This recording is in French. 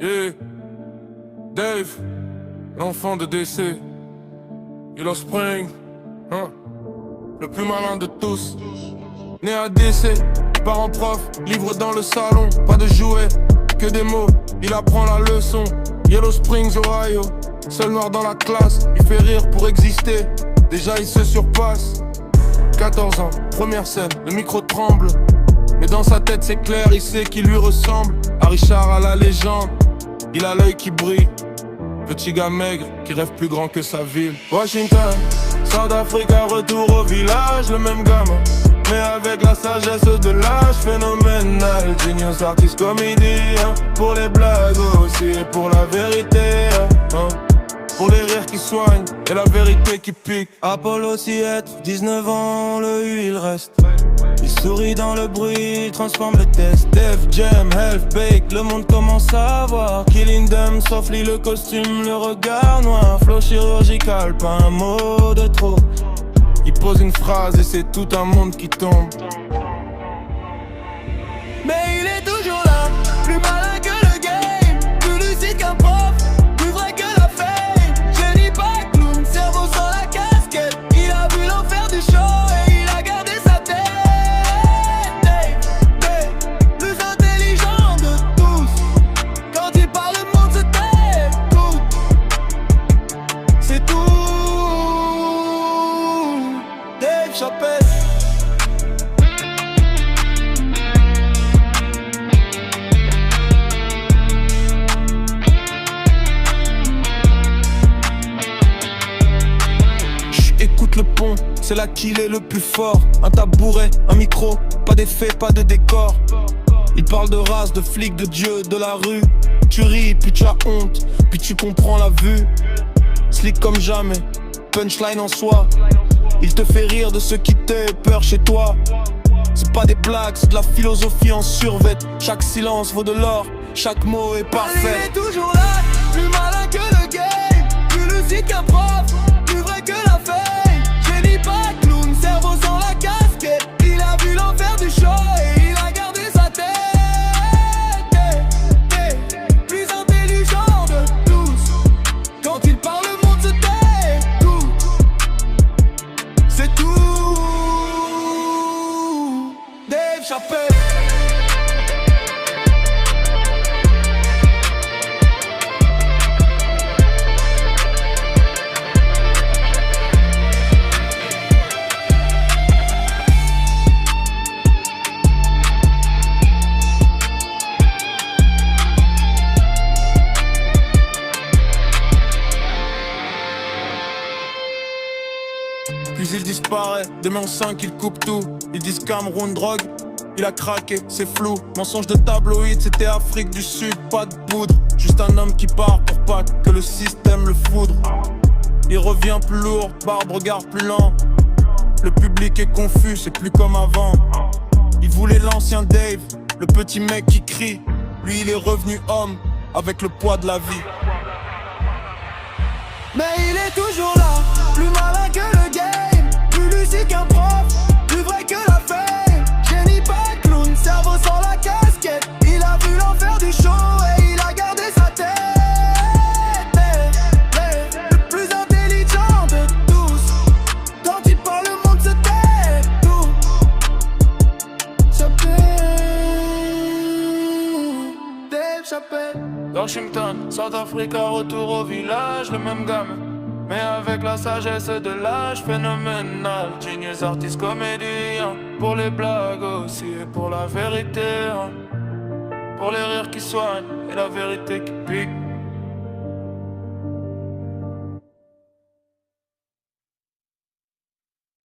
Yeah, Dave, l'enfant de DC. Yellow Spring, hein, le plus malin de tous. Né à DC, parent prof, livre dans le salon. Pas de jouets, que des mots, il apprend la leçon. Yellow Springs, Ohio, seul noir dans la classe. Il fait rire pour exister, déjà il se surpasse. 14 ans, première scène, le micro tremble. Mais dans sa tête c'est clair, il sait qu'il lui ressemble. À Richard, à la légende, il a l'œil qui brille. Petit gars maigre, qui rêve plus grand que sa ville. Washington, South Africa, retour au village. Le même gamin, mais avec la sagesse de l'âge phénoménal. Genius artist comédien, pour les blagues aussi et pour la vérité, hein. Pour les rires qui soignent et la vérité qui pique. Apollo s'y être, 19 ans, le U il reste. Il sourit dans le bruit, il transforme le test. Def Jam, Health Bake, le monde commence à voir. Killing them, sauf lit le costume, le regard noir. Flow chirurgical, pas un mot de trop. Il pose une phrase et c'est tout un monde qui tombe. Mais il est toujours là, plus malin que le game, plus lucide qu'un prof, plus vrai que la fame. Génie pas clown, cerveau sans la casquette. Il a vu l'enfer du show et il a gardé sa tête. Plus intelligent de tous, quand il parle le monde se tait. Écoute, c'est tout. Dave Chappelle. Écoute le pont, c'est là qu'il est le plus fort. Un tabouret, un micro, pas d'effet, pas de décor. Il parle de race, de flic, de Dieu, de la rue. Tu ris, puis tu as honte, puis tu comprends la vue. Slick comme jamais, punchline en soi. Il te fait rire de ceux qui t'aient peur chez toi. C'est pas des blagues, c'est de la philosophie en survêt. Chaque silence vaut de l'or, chaque mot est parfait. Il est toujours là, plus malin que le game, plus lucide qu'un prof, plus vrai que la fame. Génie pas clown, cerveau sans la casquette. Il a vu l'enfer du show et il a gardé sa tête. Plus intelligent de tous, quand il parle le monde se tait. Tout, c'est tout. Dave Chappelle. Puis il disparaît, demain on 5 il coupe tout. Ils disent Cameroun drogue, il a craqué, c'est flou. Mensonge de tabloïd, c'était Afrique du Sud, pas de poudre. Juste un homme qui part pour pas que le système le foudre. Il revient plus lourd, barbe, regard plus lent. Le public est confus, c'est plus comme avant. Il voulait l'ancien Dave, le petit mec qui crie. Lui il est revenu homme, avec le poids de la vie. Mais il est toujours là, plus malin que le game, plus lucide qu'un prof, plus vrai que la fame. Génie pas clown, cerveau sans la casquette. Il a vu l'enfer du show et il a gardé sa tête. Le plus intelligent de tous, quand il parle le monde se tait. Tout, Chappelle, Dave Chappelle. Washington, South Africa, retour au village, le même gamin, mais avec la sagesse de l'âge phénoménal. Genius artist comédien, pour les blagues aussi et pour la vérité, hein. Pour les rires qui soignent et la vérité qui pique.